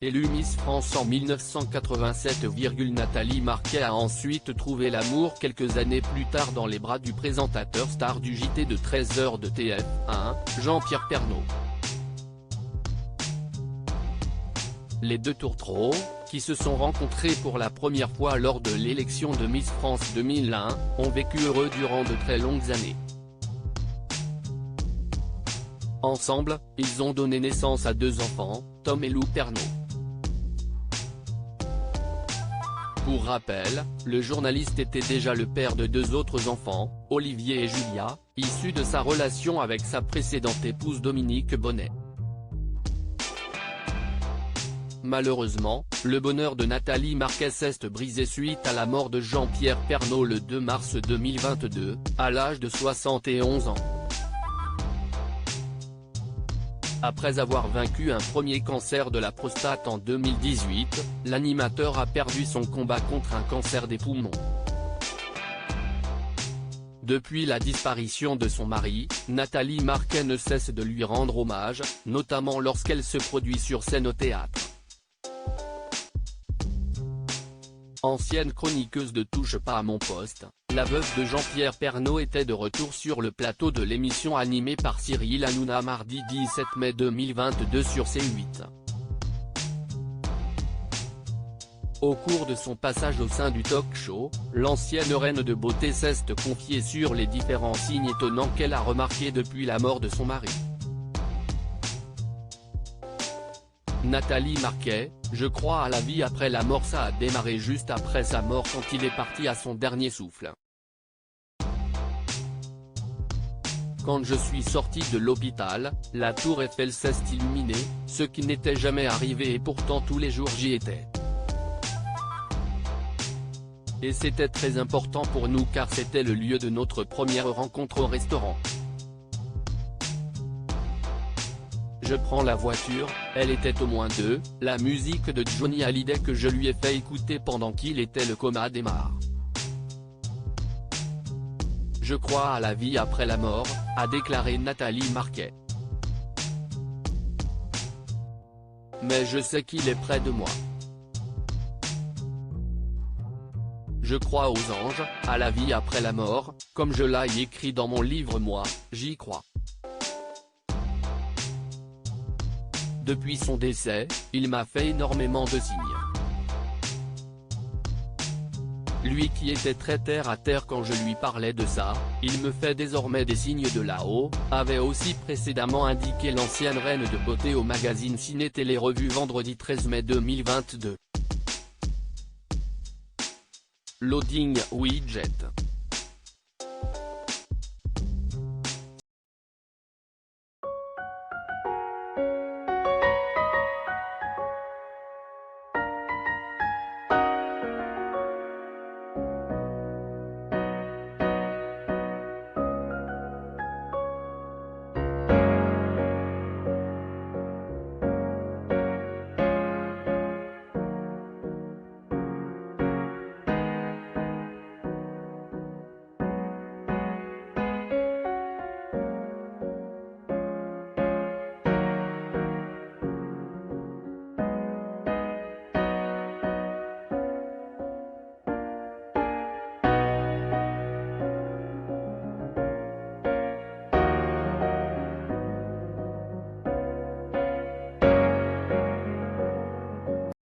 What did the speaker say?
Élue Miss France en 1987, Nathalie Marquet a ensuite trouvé l'amour quelques années plus tard dans les bras du présentateur star du JT de 13h de TF1, Jean-Pierre Pernaut. Les deux tourtereaux, qui se sont rencontrés pour la première fois lors de l'élection de Miss France 2001, ont vécu heureux durant de très longues années. Ensemble, ils ont donné naissance à deux enfants, Tom et Lou Pernaut. Pour rappel, le journaliste était déjà le père de deux autres enfants, Olivier et Julia, issus de sa relation avec sa précédente épouse Dominique Bonnet. Malheureusement, le bonheur de Nathalie Marquet s'est brisé suite à la mort de Jean-Pierre Pernaut le 2 mars 2022, à l'âge de 71 ans. Après avoir vaincu un premier cancer de la prostate en 2018, l'animateur a perdu son combat contre un cancer des poumons. Depuis la disparition de son mari, Nathalie Marquet ne cesse de lui rendre hommage, notamment lorsqu'elle se produit sur scène au théâtre. Ancienne chroniqueuse de Touche pas à mon poste, la veuve de Jean-Pierre Pernaut était de retour sur le plateau de l'émission animée par Cyril Hanouna mardi 17 mai 2022 sur C8. Au cours de son passage au sein du talk-show, l'ancienne reine de beauté s'est confiée sur les différents signes étonnants qu'elle a remarqués depuis la mort de son mari. Nathalie Marquet, je crois à la vie après la mort. Ça a démarré juste après sa mort quand il est parti à son dernier souffle. Quand je suis sorti de l'hôpital, la tour Eiffel s'est illuminée, ce qui n'était jamais arrivé et pourtant tous les jours j'y étais. Et c'était très important pour nous car c'était le lieu de notre première rencontre au restaurant. Je prends la voiture, elle était au moins deux, la musique de Johnny Hallyday que je lui ai fait écouter pendant qu'il était le coma démarre. Je crois à la vie après la mort, a déclaré Nathalie Marquet. Mais je sais qu'il est près de moi. Je crois aux anges, à la vie après la mort, comme je l'ai écrit dans mon livre moi, j'y crois. Depuis son décès, il m'a fait énormément de signes. Lui qui était très terre à terre quand je lui parlais de ça, il me fait désormais des signes de là-haut, avait aussi précédemment indiqué l'ancienne reine de beauté au magazine Ciné Télé Revue vendredi 13 mai 2022. Loading widget.